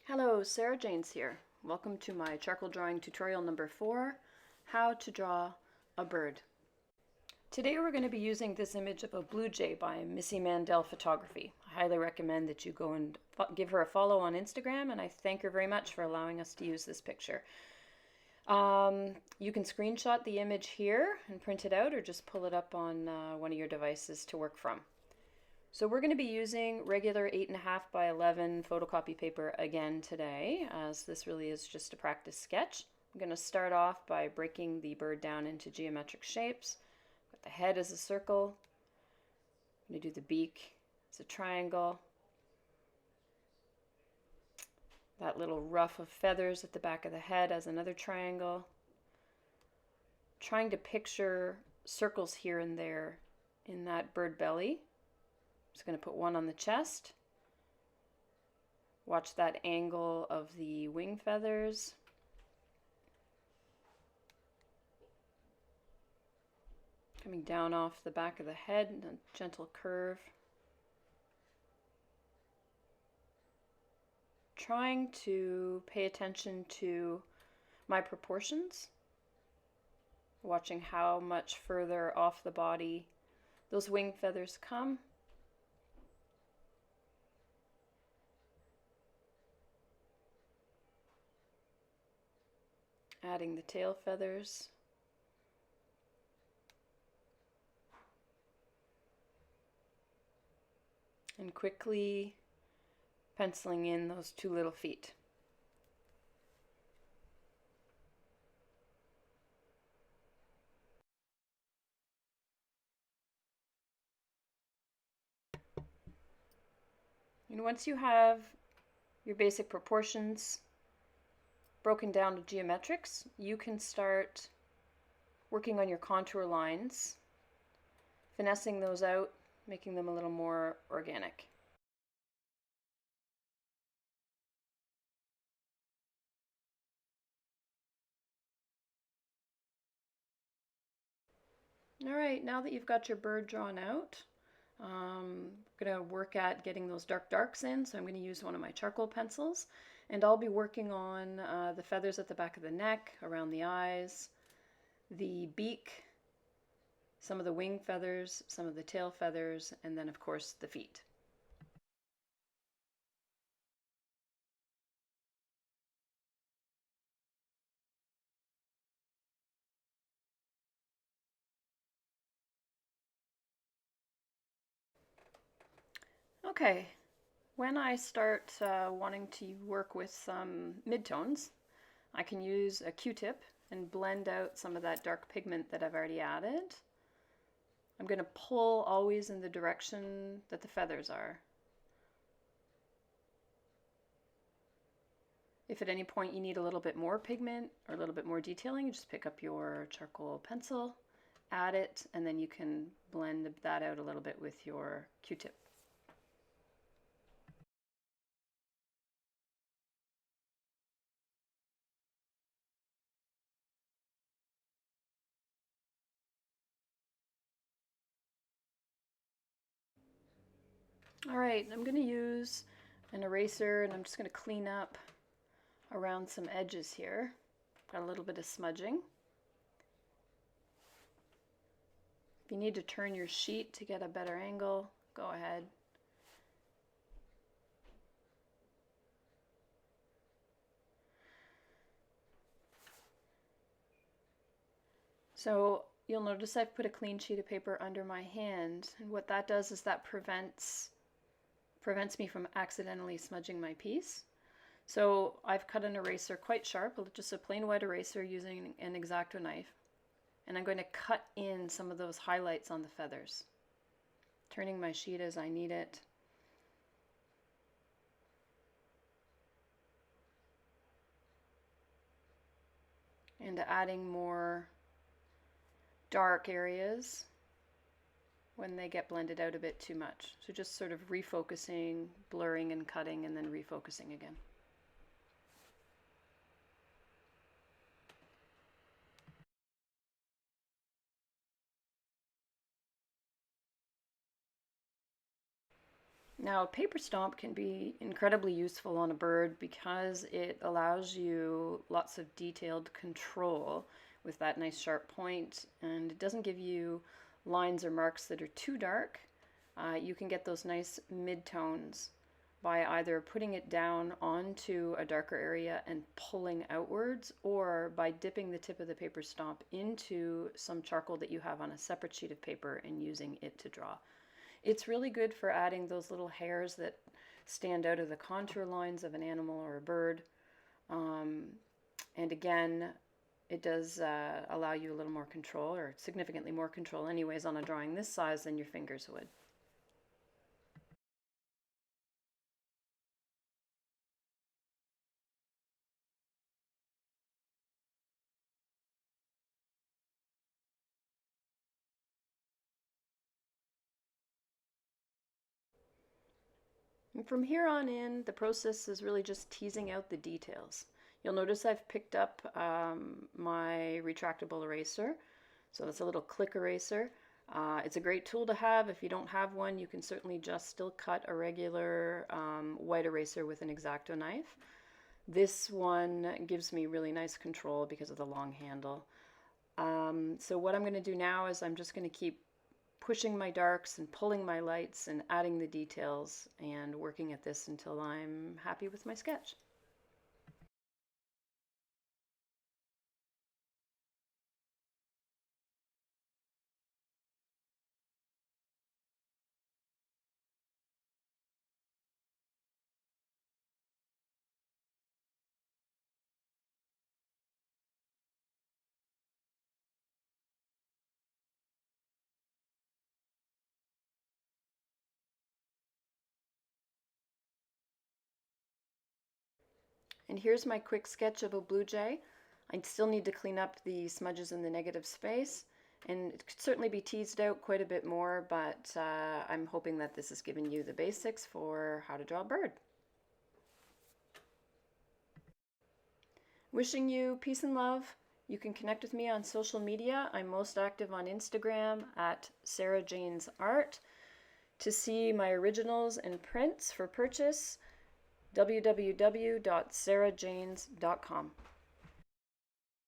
Hello, Sarah Janes here. Welcome to my charcoal drawing tutorial number 4, how to draw a bird. Today we're going to be using this image of a blue jay by Missy Mandel Photography. I highly recommend that you go and give her a follow on Instagram, and I thank her very much for allowing us to use this picture. You can screenshot the image here and print it out, or just pull it up on one of your devices to work from. So we're going to be using regular 8.5 by 11 photocopy paper again today, as this really is just a practice sketch. I'm going to start off by breaking the bird down into geometric shapes. Got the head as a circle. I'm going to do the beak as a triangle. That little ruff of feathers at the back of the head as another triangle. Trying to picture circles here and there in that bird belly. Just going to put one on the chest. Watch that angle of the wing feathers. Coming down off the back of the head in a gentle curve. Trying to pay attention to my proportions. Watching how much further off the body those wing feathers come. Adding the tail feathers. And quickly penciling in those two little feet. And once you have your basic proportions broken down to geometrics, you can start working on your contour lines, finessing those out, making them a little more organic. All right, now that you've got your bird drawn out, I'm going to work at getting those dark darks in, so I'm going to use one of my charcoal pencils, and I'll be working on the feathers at the back of the neck, around the eyes, the beak, some of the wing feathers, some of the tail feathers, and then of course the feet. Okay, when I start wanting to work with some midtones, I can use a Q-tip and blend out some of that dark pigment that I've already added. I'm going to pull always in the direction that the feathers are. If at any point you need a little bit more pigment or a little bit more detailing, you just pick up your charcoal pencil, add it, and then you can blend that out a little bit with your Q-tip. All right, I'm going to use an eraser and I'm just going to clean up around some edges here. Got a little bit of smudging. If you need to turn your sheet to get a better angle, go ahead. So you'll notice I've put a clean sheet of paper under my hand, and what that does is that prevents me from accidentally smudging my piece. So I've cut an eraser quite sharp, just a plain white eraser using an X-Acto knife. And I'm going to cut in some of those highlights on the feathers, turning my sheet as I need it. And adding more dark areas when they get blended out a bit too much. So just sort of refocusing, blurring and cutting, and then refocusing again. Now, paper stomp can be incredibly useful on a bird because it allows you lots of detailed control with that nice sharp point, and it doesn't give you lines or marks that are too dark. You can get those nice mid-tones by either putting it down onto a darker area and pulling outwards, or by dipping the tip of the paper stomp into some charcoal that you have on a separate sheet of paper and using it to draw. It's really good for adding those little hairs that stand out of the contour lines of an animal or a bird. And again, it does allow you a little more control, or significantly more control anyways, on a drawing this size than your fingers would. And from here on in, the process is really just teasing out the details. You'll notice I've picked up my retractable eraser. So that's a little click eraser. It's a great tool to have. If you don't have one, you can certainly just still cut a regular white eraser with an X-Acto knife. This one gives me really nice control because of the long handle. So what I'm going to do now is I'm just going to keep pushing my darks and pulling my lights and adding the details and working at this until I'm happy with my sketch. And here's my quick sketch of a blue jay. I still need to clean up the smudges in the negative space, and it could certainly be teased out quite a bit more, but I'm hoping that this has given you the basics for how to draw a bird. Wishing you peace and love. You can connect with me on social media. I'm most active on Instagram at Sarah Janes Art. To see my originals and prints for purchase, www.sarahjanes.com.